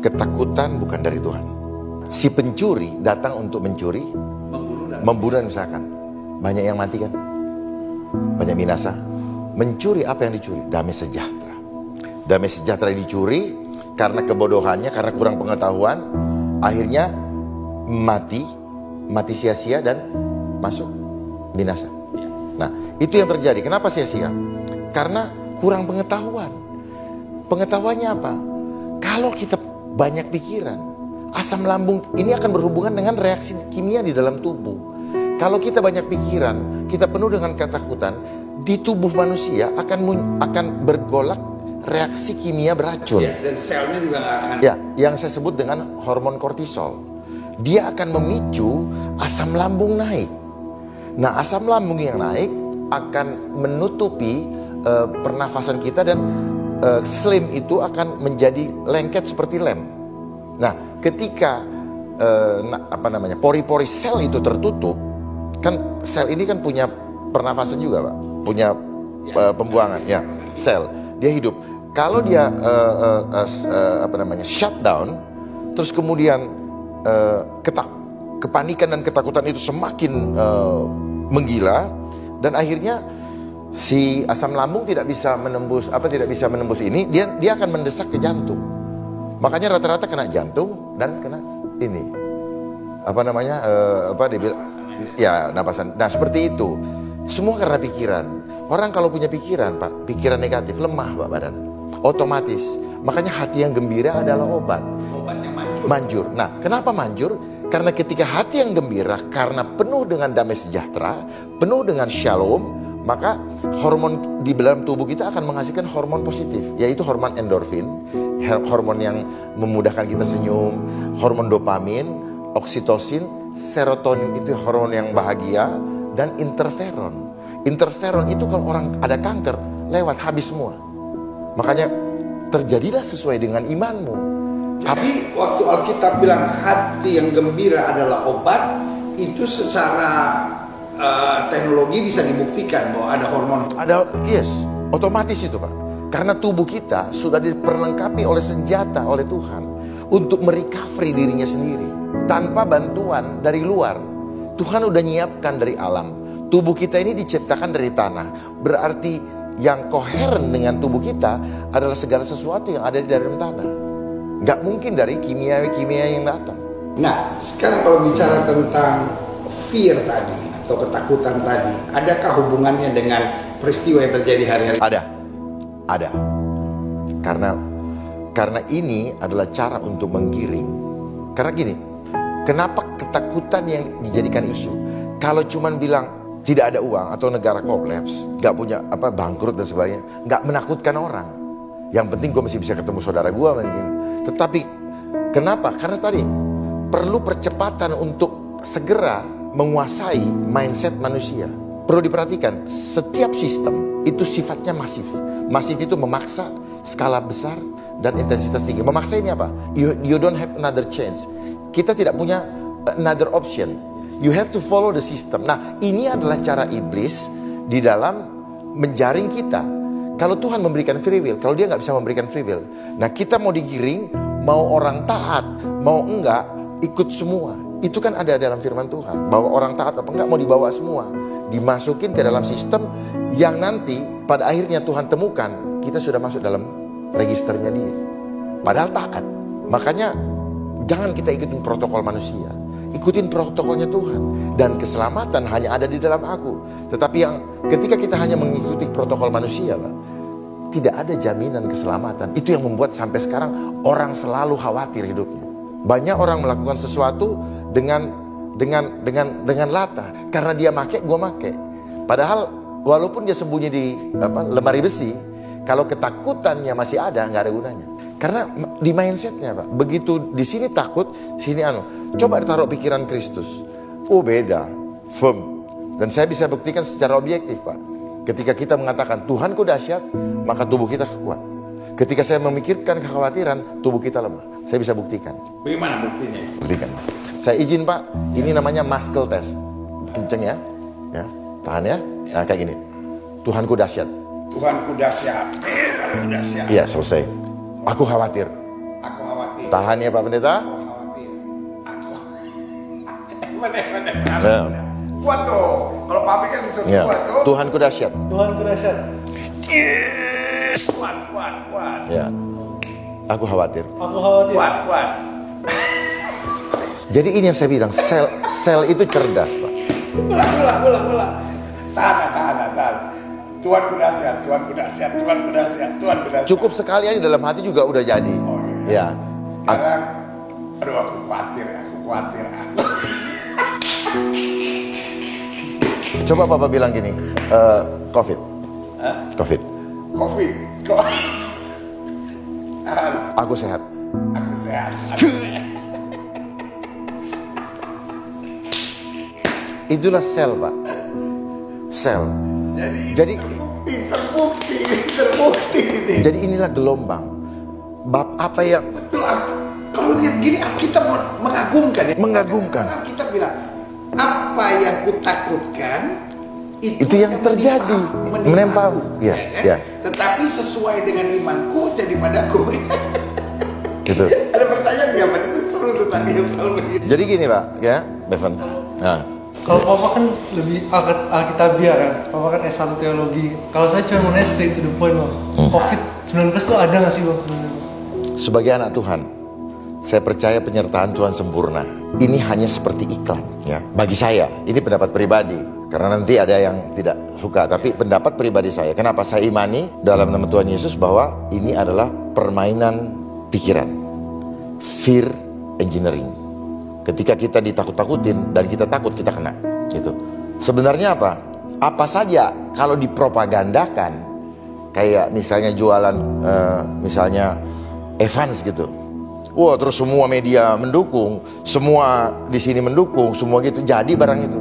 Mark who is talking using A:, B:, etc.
A: Ketakutan bukan dari Tuhan. Si pencuri datang untuk mencuri, membunuh dan misalkan. Banyak yang mati kan? Banyak binasa. Mencuri apa yang dicuri? Damai sejahtera. Damai sejahtera dicuri karena kebodohannya, karena kurang pengetahuan. Akhirnya mati sia-sia dan masuk binasa. Nah, itu yang terjadi. Kenapa sia-sia? Karena kurang pengetahuan. Pengetahuannya apa? Kalau kita banyak pikiran, asam lambung ini akan berhubungan dengan reaksi kimia di dalam tubuh. Kalau kita banyak pikiran, kita penuh dengan ketakutan, di tubuh manusia akan bergolak reaksi kimia beracun.
B: Ya, dan selnya juga nggak akan.
A: Ya, yang saya sebut dengan hormon kortisol. Dia akan memicu asam lambung naik. Nah, asam lambung yang naik akan menutupi pernafasan kita dan slim itu akan menjadi lengket seperti lem. Nah, ketika pori-pori sel itu tertutup, kan sel ini kan punya pernafasan juga, Pak, punya pembuangan, ya, sel, dia hidup. Kalau dia shutdown, terus kemudian kepanikan dan ketakutan itu semakin menggila, dan akhirnya si asam lambung tidak bisa menembus ini, dia akan mendesak ke jantung. Makanya rata-rata kena jantung dan kena ini napasan. Nah, seperti itu. Semua karena pikiran. Orang kalau punya pikiran, Pak, pikiran negatif, lemah, Pak, badan. Otomatis. Makanya hati yang gembira adalah obat.
B: Obat yang manjur.
A: Manjur. Nah, kenapa manjur? Karena ketika hati yang gembira, karena penuh dengan damai sejahtera, penuh dengan shalom, maka hormon di dalam tubuh kita akan menghasilkan hormon positif, yaitu hormon endorfin, hormon yang memudahkan kita senyum, hormon dopamin, oksitosin, serotonin itu hormon yang bahagia, dan interferon. Interferon itu kalau orang ada kanker, lewat habis semua. Makanya terjadilah sesuai dengan imanmu.
B: Jadi waktu Alkitab bilang hati yang gembira adalah obat, itu secara teknologi bisa dibuktikan bahwa ada hormon.
A: Yes, otomatis itu, Pak. Karena tubuh kita sudah diperlengkapi oleh senjata oleh Tuhan untuk merecovery dirinya sendiri tanpa bantuan dari luar. Tuhan udah nyiapkan dari alam. Tubuh kita ini diciptakan dari tanah. Berarti yang koheren dengan tubuh kita adalah segala sesuatu yang ada di dalam tanah. Gak mungkin dari kimia yang datang. Nah,
B: sekarang kalau bicara tentang fear tadi atau ketakutan tadi, adakah hubungannya dengan peristiwa yang terjadi hari-hari?
A: Ada. Karena ini adalah cara untuk menggiring. Karena gini, kenapa ketakutan yang dijadikan isu? Kalau cuman bilang tidak ada uang atau negara kolaps, nggak punya bangkrut dan sebagainya, nggak menakutkan orang. Yang penting gue masih bisa ketemu saudara gue. Tetapi kenapa? Karena tadi perlu percepatan untuk segera menguasai mindset manusia. Perlu diperhatikan, setiap sistem itu sifatnya masif. Masif itu memaksa, skala besar, dan intensitas tinggi. Memaksa ini apa? You don't have another chance. Kita tidak punya another option. You have to follow the system. Nah, ini adalah cara iblis di dalam menjaring kita. Kalau Tuhan memberikan free will, kalau dia nggak bisa memberikan free will, nah kita mau digiring, mau orang taat, mau enggak, ikut semua. Itu kan ada dalam firman Tuhan, bahwa orang taat apa enggak mau dibawa semua, dimasukin ke dalam sistem yang nanti pada akhirnya Tuhan temukan kita sudah masuk dalam registernya dia. Padahal taat. Makanya jangan kita ikutin protokol manusia, ikutin protokolnya Tuhan. Dan keselamatan hanya ada di dalam aku. Tetapi yang ketika kita hanya mengikuti protokol manusia, Pak, tidak ada jaminan keselamatan. Itu yang membuat sampai sekarang orang selalu khawatir hidupnya. Banyak orang melakukan sesuatu dengan lata, karena dia make, gue make. Padahal walaupun dia sembunyi di lemari besi, kalau ketakutannya masih ada, nggak ada gunanya. Karena di mindsetnya, Pak, begitu di sini takut, sini coba taruh pikiran Kristus. Oh, beda, firm. Dan saya bisa buktikan secara objektif, Pak. Ketika kita mengatakan Tuhanku dahsyat, maka tubuh kita kuat. Ketika saya memikirkan kekhawatiran, tubuh kita lemah. Saya bisa buktikan.
B: Bagaimana buktinya?
A: Buktikan. Saya izin, Pak, ini namanya muscle test. Kenceng ya, tahan ya. Nah, kayak gini. Tuhanku dahsyat.
B: Tuhanku dahsyat. Tuhanku dahsyat.
A: Iya, selesai. Aku khawatir.
B: Aku khawatir. khawatir.
A: Tahan ya Pak Pendeta.
B: Aku khawatir. Bener.
A: Ya.
B: Kuat tuh. Kalau papi kan bisa
A: Ya.
B: kuat tuh.
A: Tuhanku dahsyat.
C: Tuhanku dahsyat.
B: Yes. Kuat.
A: Ya. Aku khawatir.
C: Aku khawatir.
B: Kuat.
A: Jadi ini yang saya bilang, sel itu cerdas, Pak.
B: Ulang. Tahan. Tuhanku dahsyat.
A: Cukup sekali aja dalam hati juga udah jadi.
B: Oh, iya.
A: Ya.
B: Sekarang, aduh aku khawatir.
A: Coba Papa bilang gini, COVID. COVID.
B: Covid.
A: Aku sehat.
B: Aku sehat.
A: Itulah sel, Pak. Sel. Jadi
B: terbukti ini.
A: jadi inilah gelombang. Bab apa yang
B: Betul. Kalau lihat gini Alkitab mengagumkan ya.
A: Mengagumkan.
B: Alkitab bilang apa yang kutakutkan
A: Itu yang terjadi, menimpa. Ya,
B: kan?
A: ya.
B: Tetapi sesuai dengan imanku jadi padaku.
A: Gitu.
B: Ada pertanyaan nggak Pak? Itu seru tuh tadi yang selalu begini.
A: Jadi gini, Pak, ya, Bevan. Nah,
C: Kalau Papa kan lebih Alkitabiah kan, Papa kan S1 teologi. Kalau saya cuma mau straight to the point Bang. COVID-19 tuh ada nggak sih Bang sebenarnya?
A: sebagai anak Tuhan, saya percaya penyertaan Tuhan sempurna. Ini hanya seperti iklan, ya. Bagi saya, ini pendapat pribadi. Karena nanti ada yang tidak suka, tapi pendapat pribadi saya. Kenapa saya imani dalam nama Tuhan Yesus bahwa ini adalah permainan pikiran, fear engineering. Ketika kita ditakut-takutin dan kita takut, kita kena. Gitu. Sebenarnya apa? Apa saja kalau dipropagandakan, kayak misalnya jualan, misalnya Evans gitu. Wah, terus semua media mendukung, semua di sini mendukung, semua gitu. Jadi barang itu.